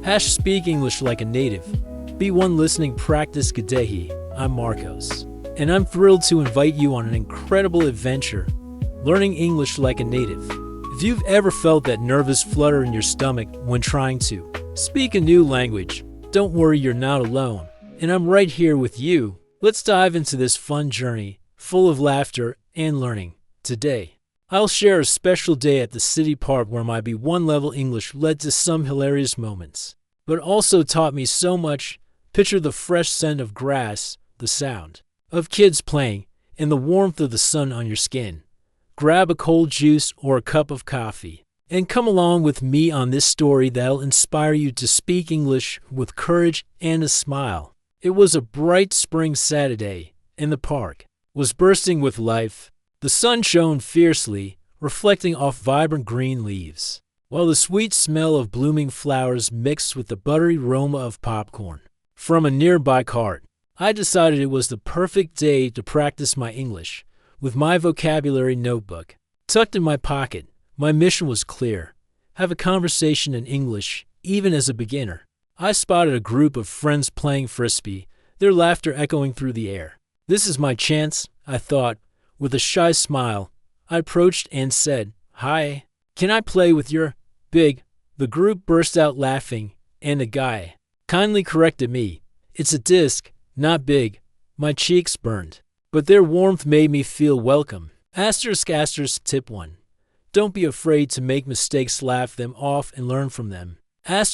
Speak English like a native. Be one listening practice Gadehi. I'm Marcos, and I'm thrilled to invite you on an incredible adventure, learning English like a native. If you've ever felt that nervous flutter in your stomach when trying to speak a new language, don't worry, you're not alone, and I'm right here with you. Let's dive into this fun journey, full of laughter and learning. Today, I'll share a special day at the city park where my B1 level English led to some hilarious moments, but also taught me so much. Picture the fresh scent of grass, the sound of kids playing, and the warmth of the sun on your skin. Grab a cold juice or a cup of coffee, and come along with me on this story that'll inspire you to speak English with courage and a smile. It was a bright spring Saturday, and the park was bursting with life. The sun shone fiercely, reflecting off vibrant green leaves, while the sweet smell of blooming flowers mixed with the buttery aroma of popcorn from a nearby cart. I decided it was the perfect day to practice my English. With my vocabulary notebook tucked in my pocket, my mission was clear: have a conversation in English, even as a beginner. I spotted a group of friends playing frisbee, their laughter echoing through the air. This is my chance, I thought. With a shy smile, I approached and said, "Hi, can I play with your big?" The group burst out laughing, and the guy kindly corrected me. "It's a disc, not big." My cheeks burned, but their warmth made me feel welcome. Tip 1. Don't be afraid to make mistakes, laugh them off and learn from them. I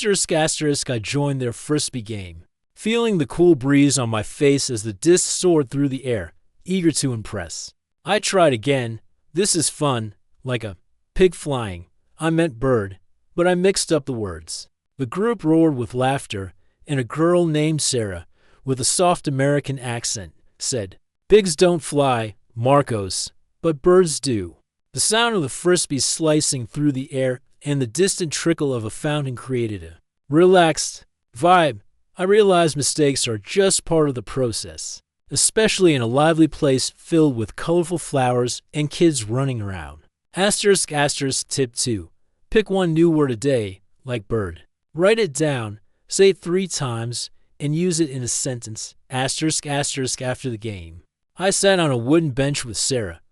joined their frisbee game, feeling the cool breeze on my face as the disc soared through the air, eager to impress. I tried again. This is fun, like a pig flying. I meant bird, but I mixed up the words. The group roared with laughter, and a girl named Sarah, with a soft American accent, said, "Pigs don't fly, Marcos, but birds do." The sound of the frisbee slicing through the air and the distant trickle of a fountain created a relaxed vibe. I realized mistakes are just part of the process, especially in a lively place filled with colorful flowers and kids running around. Tip 2. Pick one new word a day, like bird. Write it down, say it 3 times, and use it in a sentence. After the game, I sat on a wooden bench with Sarah.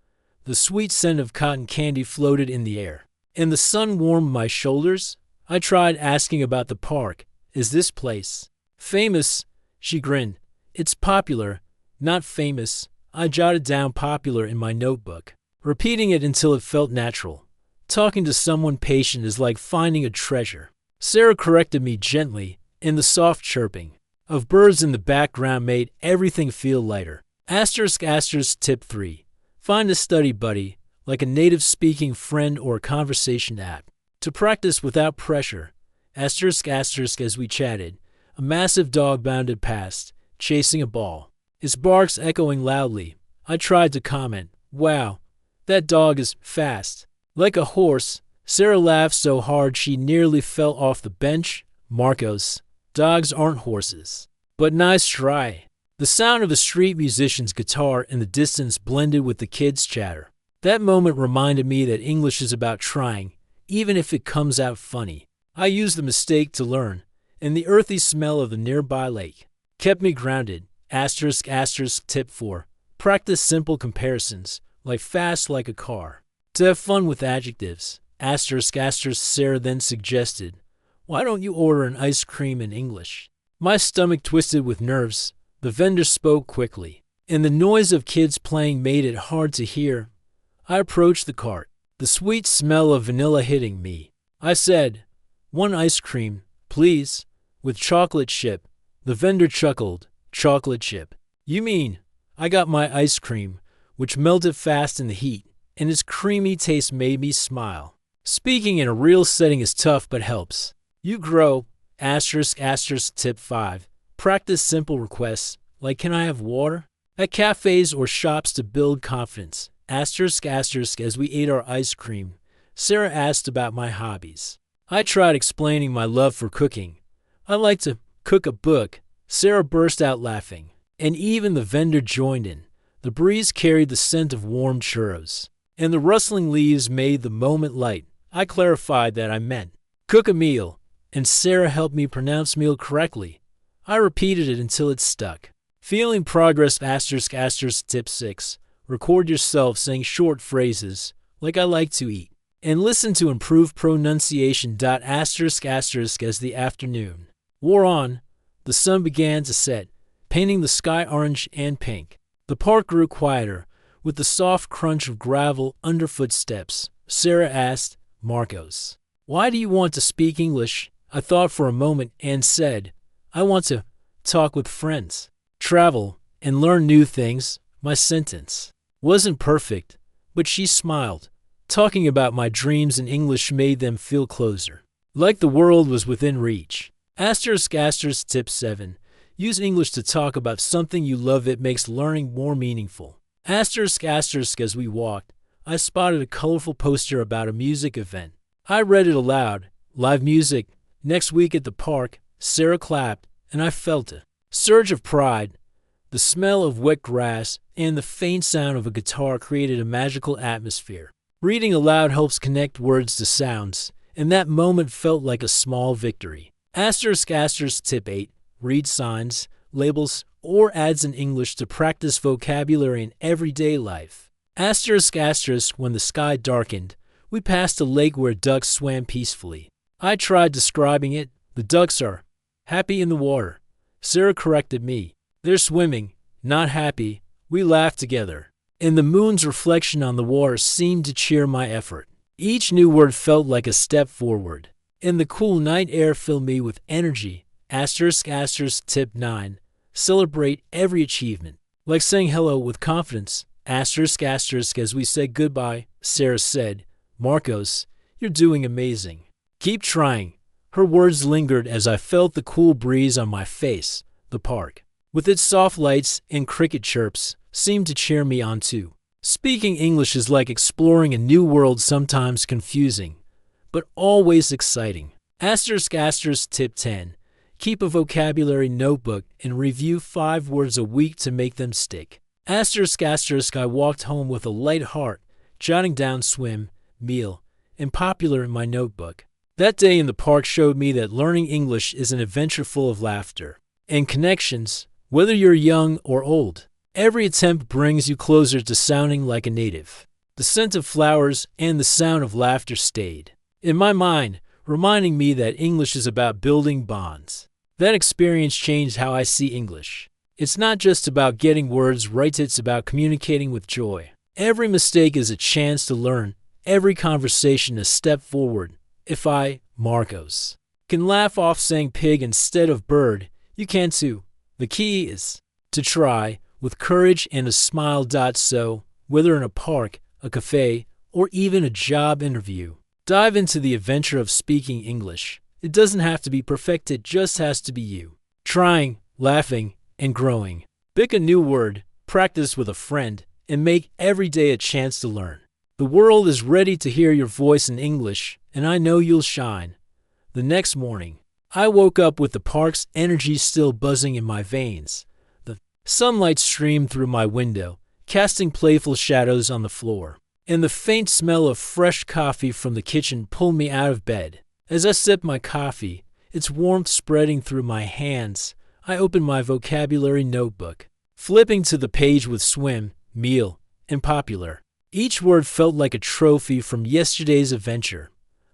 The sweet scent of cotton candy floated in the air, and the sun warmed my shoulders. I tried asking about the park. "Is this place famous?" She grinned. "It's popular, not famous." I jotted down "popular" in my notebook, repeating it until it felt natural. Talking to someone patient is like finding a treasure. Sarah corrected me gently, and the soft chirping of birds in the background made everything feel lighter. Tip 3. Find a study buddy, like a native-speaking friend or a conversation app, to practice without pressure. As we chatted, a massive dog bounded past, chasing a ball, its barks echoing loudly. I tried to comment, "Wow, that dog is fast." "Like a horse." Sarah laughed so hard she nearly fell off the bench. "Marcos, dogs aren't horses." "But nice try." The sound of a street musician's guitar in the distance blended with the kids' chatter. That moment reminded me that English is about trying, even if it comes out funny. I used the mistake to learn, and the earthy smell of the nearby lake kept me grounded. Tip 4. Practice simple comparisons, like fast like a car. To have fun with adjectives. Sarah then suggested, "Why don't you order an ice cream in English?" My stomach twisted with nerves. The vendor spoke quickly, and the noise of kids playing made it hard to hear. I approached the cart, the sweet smell of vanilla hitting me. I said, "1 ice cream, please, with chocolate chip." The vendor chuckled. "Chocolate chip? You mean?" I got my ice cream, which melted fast in the heat, and its creamy taste made me smile. Speaking in a real setting is tough but helps. You grow. Tip 5. Practice simple requests, like "Can I have water?" at cafes or shops to build confidence. As we ate our ice cream, Sarah asked about my hobbies. I tried explaining my love for cooking. "I like to cook a book." Sarah burst out laughing, and even the vendor joined in. The breeze carried the scent of warm churros, and the rustling leaves made the moment light. I clarified that I meant cook a meal, and Sarah helped me pronounce meal correctly. I repeated it until it stuck. Feeling progress asterisk asterisk tip 6. Record yourself saying short phrases like I like to eat and listen to improve pronunciation asterisk asterisk as the afternoon wore on. The sun began to set, painting the sky orange and pink. The park grew quieter, with the soft crunch of gravel under footsteps. Sarah asked, Marcos, why do you want to speak English? I thought for a moment and said, I want to talk with friends, travel, and learn new things. My sentence wasn't perfect, but she smiled. Talking about my dreams in English made them feel closer, like the world was within reach. Asterisk asterisk tip 7. Use English to talk about something you love. It makes learning more meaningful. Asterisk asterisk as we walked, I spotted a colorful poster about a music event. I read it aloud. Live music, next week at the park. Sarah clapped, and I felt a surge of pride. The smell of wet grass and the faint sound of a guitar created a magical atmosphere. Reading aloud helps connect words to sounds, and that moment felt like a small victory. Asterisk asterisk tip 8. Read signs, labels, or ads in English to practice vocabulary in everyday life. Asterisk asterisk when the sky darkened, we passed a lake where ducks swam peacefully. I tried describing it. The ducks are happy in the water. Sarah corrected me. They're swimming, not happy. We laughed together, and the moon's reflection on the water seemed to cheer my effort. Each new word felt like a step forward, and the cool night air filled me with energy. Asterisk asterisk tip 9. Celebrate every achievement, like saying hello with confidence. Asterisk asterisk as we said goodbye, Sarah said, Marcos, you're doing amazing. Keep trying. Her words lingered as I felt the cool breeze on my face. The park, with its soft lights and cricket chirps, seemed to cheer me on too. Speaking English is like exploring a new world, sometimes confusing, but always exciting. Asterisk asterisk tip 10. Keep a vocabulary notebook and review 5 words a week to make them stick. Asterisk asterisk I walked home with a light heart, jotting down swim, meal, and popular in my notebook. That day in the park showed me that learning English is an adventure full of laughter and connections, whether you're young or old. Every attempt brings you closer to sounding like a native. The scent of flowers and the sound of laughter stayed in my mind, reminding me that English is about building bonds. That experience changed how I see English. It's not just about getting words right, it's about communicating with joy. Every mistake is a chance to learn, every conversation a step forward. If I, Marcos, can laugh off saying pig instead of bird, you can too. The key is to try with courage and a smile. So, whether in a park, a cafe, or even a job interview, dive into the adventure of speaking English. It doesn't have to be perfect, it just has to be you. Trying, laughing, and growing. Pick a new word, practice with a friend, and make every day a chance to learn. The world is ready to hear your voice in English, and I know you'll shine. The next morning, I woke up with the park's energy still buzzing in my veins. The sunlight streamed through my window, casting playful shadows on the floor, and the faint smell of fresh coffee from the kitchen pulled me out of bed. As I sipped my coffee, its warmth spreading through my hands, I opened my vocabulary notebook, flipping to the page with swim, meal, and popular. Each word felt like a trophy from yesterday's adventure.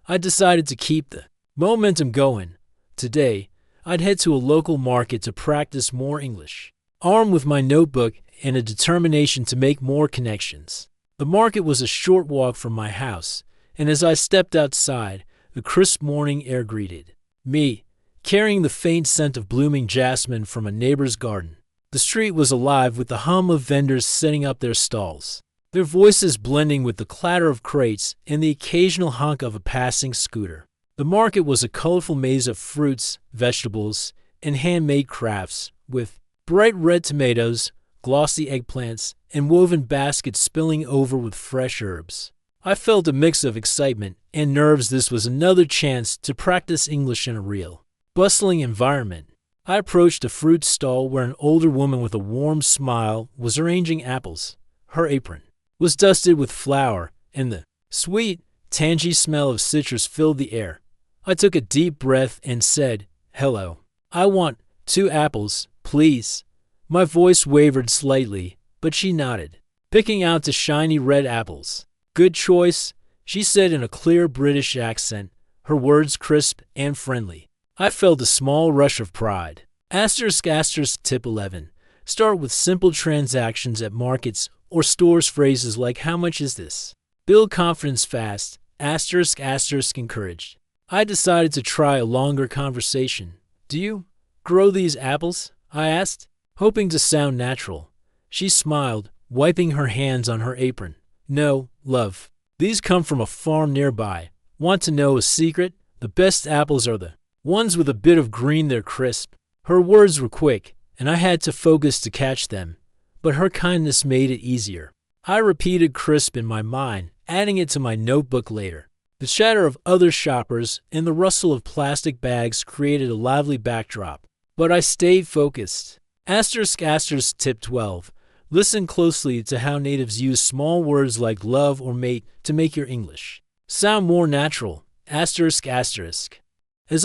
I decided to keep the momentum going. Today, I'd head to a local market to practice more English, armed with my notebook and a determination to make more connections. The market was a short walk from my house, and as I stepped outside, the crisp morning air greeted me, carrying the faint scent of blooming jasmine from a neighbor's garden. The street was alive with the hum of vendors setting up their stalls, their voices blending with the clatter of crates and the occasional honk of a passing scooter. The market was a colorful maze of fruits, vegetables, and handmade crafts, with bright red tomatoes, glossy eggplants, and woven baskets spilling over with fresh herbs. I felt a mix of excitement and nerves. This was another chance to practice English in a real, bustling environment. I approached a fruit stall where an older woman with a warm smile was arranging apples. Her apron was dusted with flour, and the sweet, tangy smell of citrus filled the air. I took a deep breath and said, "Hello. I want 2 apples, please." My voice wavered slightly, but she nodded, picking out the shiny red apples. "Good choice," she said in a clear British accent, her words crisp and friendly. I felt a small rush of pride. Tip 11. Start with simple transactions at markets or stores. Phrases like "How much is this?" build confidence fast. Encouraged. I decided to try a longer conversation. "Do you grow these apples?" I asked, hoping to sound natural. She smiled, wiping her hands on her apron. "No, love. These come from a farm nearby. Want to know a secret? The best apples are the ones with a bit of green. They're crisp." Her words were quick, and I had to focus to catch them, but her kindness made it easier. I repeated "crisp" in my mind, adding it to my notebook later. The chatter of other shoppers and the rustle of plastic bags created a lively backdrop, but I stayed focused. Tip 12. Listen closely to how natives use small words like love or mate to make your English sound more natural. As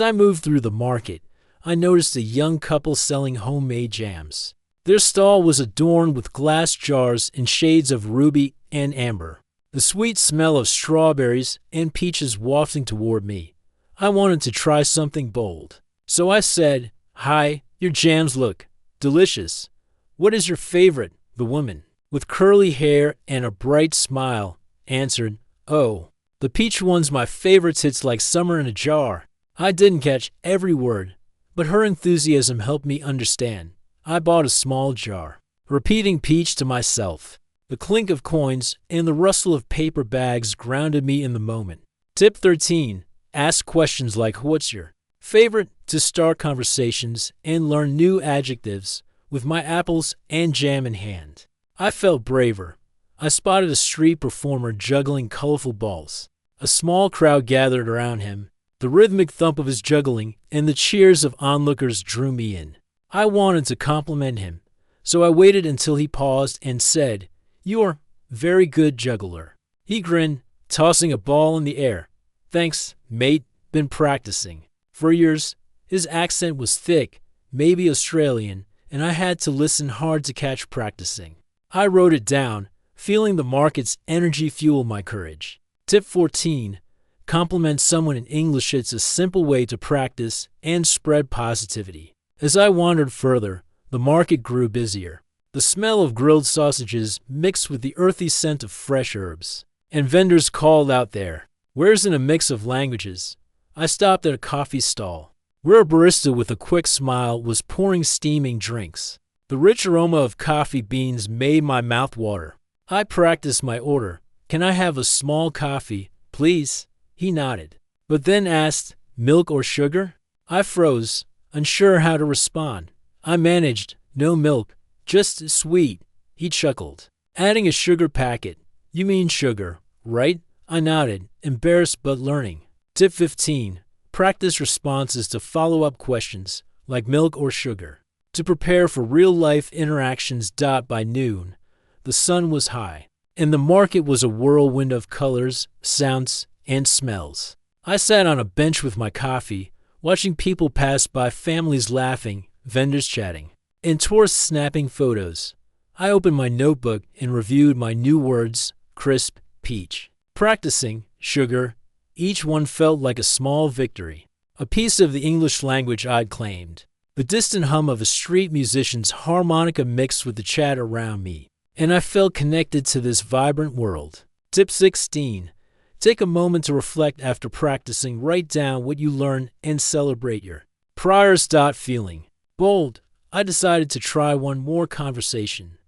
I moved through the market, I noticed a young couple selling homemade jams. Their stall was adorned with glass jars in shades of ruby and amber, the sweet smell of strawberries and peaches wafting toward me. I wanted to try something bold, so I said, "Hi, your jams look delicious. What is your favorite?" The woman, with curly hair and a bright smile, answered, "Oh, the peach one's my favorite. It's like summer in a jar." I didn't catch every word, but her enthusiasm helped me understand. I bought a small jar, repeating "peach" to myself. The clink of coins and the rustle of paper bags grounded me in the moment. Tip 13. Ask questions like "What's your favorite?" to start conversations and learn new adjectives. With my apples and jam in hand, I felt braver. I spotted a street performer juggling colorful balls. A small crowd gathered around him. The rhythmic thump of his juggling and the cheers of onlookers drew me in. I wanted to compliment him, so I waited until he paused and said, "You're very good juggler." He grinned, tossing a ball in the air. "Thanks, mate. Been practicing for years." His accent was thick, maybe Australian, and I had to listen hard to catch practicing. I wrote it down, feeling the market's energy fuel my courage. Tip 14. Compliment someone in English. It's a simple way to practice and spread positivity. As I wandered further, the market grew busier. The smell of grilled sausages mixed with the earthy scent of fresh herbs, and vendors called out their wares in a mix of languages. I stopped at a coffee stall, where a barista with a quick smile was pouring steaming drinks. The rich aroma of coffee beans made my mouth water. I practiced my order. "Can I have a small coffee, please?" He nodded, but then asked, "Milk or sugar?" I froze, unsure how to respond. I managed, "No milk, just sweet." He chuckled, adding a sugar packet. "You mean sugar, right?" I nodded, embarrassed but learning. Tip 15. Practice responses to follow-up questions, like milk or sugar, to prepare for real-life interactions. By noon, the sun was high, and the market was a whirlwind of colors, sounds, and smells. I sat on a bench with my coffee, watching people pass by, families laughing, vendors chatting, and tourists snapping photos. I opened my notebook and reviewed my new words: crisp, peach, practicing, sugar. Each one felt like a small victory, a piece of the English language I'd claimed. The distant hum of a street musician's harmonica mixed with the chat around me, and I felt connected to this vibrant world. Tip 16. Take a moment to reflect after practicing. Write down what you learned and celebrate your priors. Feeling bold, I decided to try one more conversation.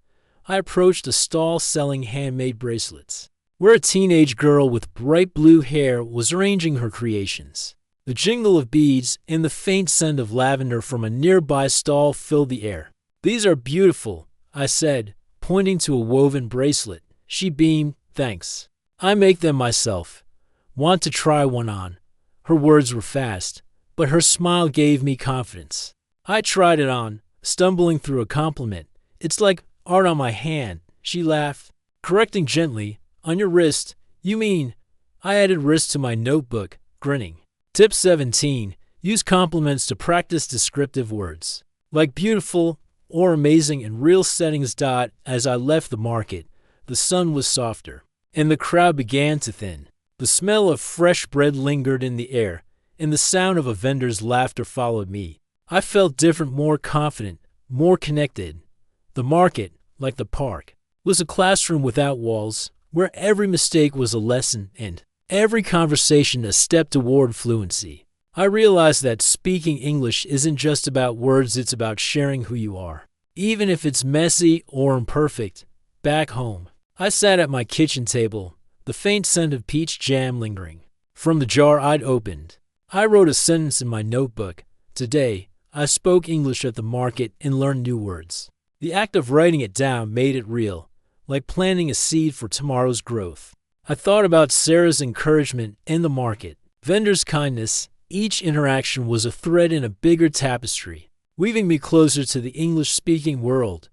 I approached a stall selling handmade bracelets, where a teenage girl with bright blue hair was arranging her creations. The jingle of beads and the faint scent of lavender from a nearby stall filled the air. "These are beautiful," I said, pointing to a woven bracelet. She beamed, "Thanks. I make them myself. Want to try one on?" Her words were fast, but her smile gave me confidence. I tried it on, stumbling through a compliment. "It's like art on my hand," she laughed, correcting gently, "On your wrist, you mean?" I added wrist to my notebook, grinning. Tip 17. Use compliments to practice descriptive words, like beautiful or amazing in real settings. As I left the market, the sun was softer, and the crowd began to thin. The smell of fresh bread lingered in the air, and the sound of a vendor's laughter followed me. I felt different, more confident, more connected. The market, like the park, was a classroom without walls, where every mistake was a lesson and every conversation a step toward fluency. I realized that speaking English isn't just about words, it's about sharing who you are, even if it's messy or imperfect. Back home, I sat at my kitchen table, the faint scent of peach jam lingering from the jar I'd opened. I wrote a sentence in my notebook. Today, I spoke English at the market and learned new words. The act of writing it down made it real, like planting a seed for tomorrow's growth. I thought about Sarah's encouragement in the market, vendors' kindness. Each interaction was a thread in a bigger tapestry, weaving me closer to the English-speaking world.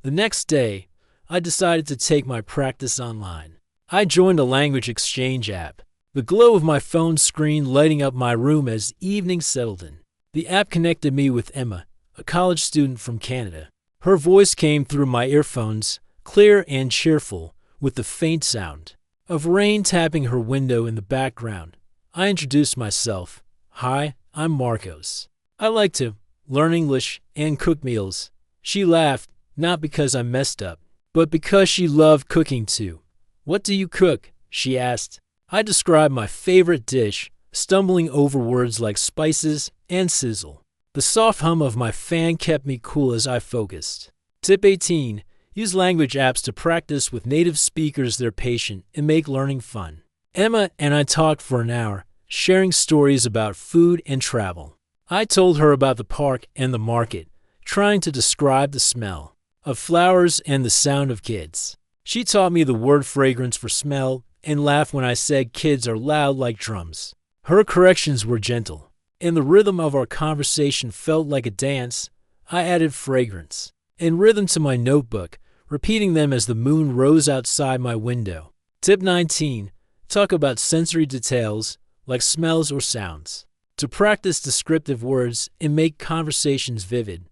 The next day, I decided to take my practice online. I joined a language exchange app, the glow of my phone screen lighting up my room as evening settled in. The app connected me with Emma, a college student from Canada. Her voice came through my earphones, clear and cheerful, with the faint sound of rain tapping her window in the background. I introduced myself. Hi, I'm Marcos. I like to learn English and cook meals. She laughed, not because I messed up, but because she loved cooking too. What do you cook? She asked. I described my favorite dish, stumbling over words like spices and sizzle. The soft hum of my fan kept me cool as I focused. Tip 18. Use language apps to practice with native speakers. They're patient and make learning fun. Emma and I talked for an hour, sharing stories about food and travel. I told her about the park and the market, trying to describe the smell of flowers and the sound of kids. She taught me the word fragrance for smell and laughed when I said kids are loud like drums. Her corrections were gentle, and the rhythm of our conversation felt like a dance. I added fragrance and rhythm to my notebook, repeating them as the moon rose outside my window. Tip 19. Talk about sensory details like smells or sounds to practice descriptive words and make conversations vivid.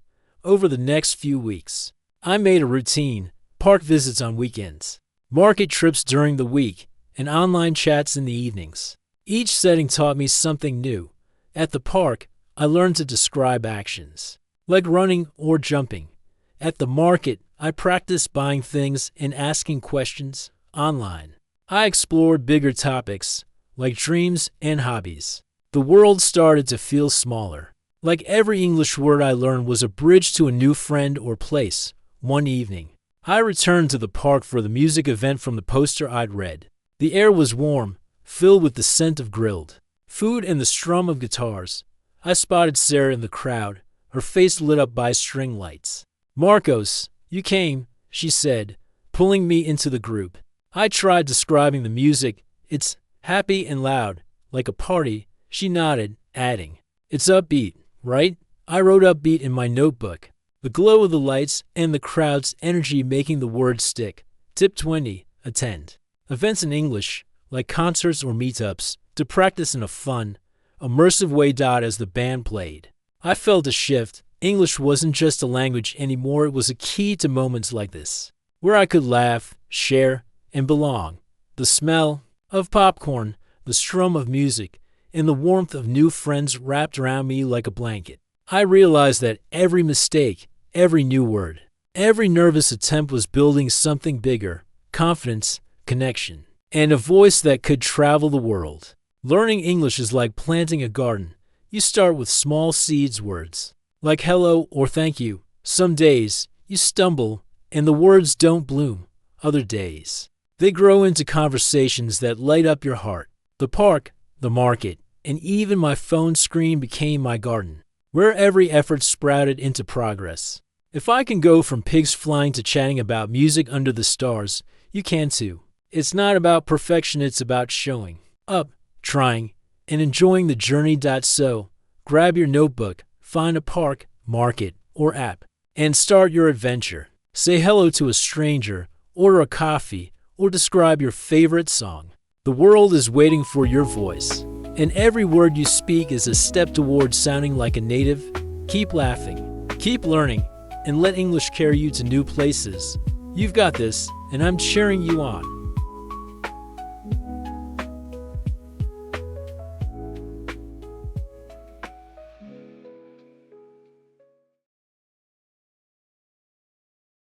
Over the next few weeks, I made a routine: park visits on weekends, market trips during the week, and online chats in the evenings. Each setting taught me something new. At the park, I learned to describe actions, like running or jumping. At the market, I practiced buying things and asking questions. Online, I explored bigger topics, like dreams and hobbies. The world started to feel smaller. Like every English word I learned was a bridge to a new friend or place. One evening, I returned to the park for the music event from the poster I'd read. The air was warm, filled with the scent of grilled food and the strum of guitars. I spotted Sarah in the crowd, her face lit up by string lights. "Marcos, you came," she said, pulling me into the group. I tried describing the music. "It's happy and loud, like a party." She nodded, adding, "It's upbeat, right?" I wrote upbeat in my notebook, the glow of the lights and the crowd's energy making the words stick. Tip 20. Attend events in English, like concerts or meetups, to practice in a fun, immersive way. As the band played, I felt a shift. English wasn't just a language anymore, it was a key to moments like this, where I could laugh, share, and belong. The smell of popcorn, the strum of music, and the warmth of new friends wrapped around me like a blanket. I realized that every mistake, every new word, every nervous attempt was building something bigger: confidence, connection, and a voice that could travel the world. Learning English is like planting a garden. You start with small seeds, words like hello or thank you. Some days, you stumble, and the words don't bloom. Other days, they grow into conversations that light up your heart. The park, the market, and even my phone screen became my garden, where every effort sprouted into progress. If I can go from pigs flying to chatting about music under the stars, you can too. It's not about perfection, it's about showing up, trying, and enjoying the journey. So, grab your notebook, find a park, market, or app, and start your adventure. Say hello to a stranger, order a coffee, or describe your favorite song. The world is waiting for your voice. And every word you speak is a step towards sounding like a native. Keep laughing, keep learning, and let English carry you to new places. You've got this, and I'm cheering you on.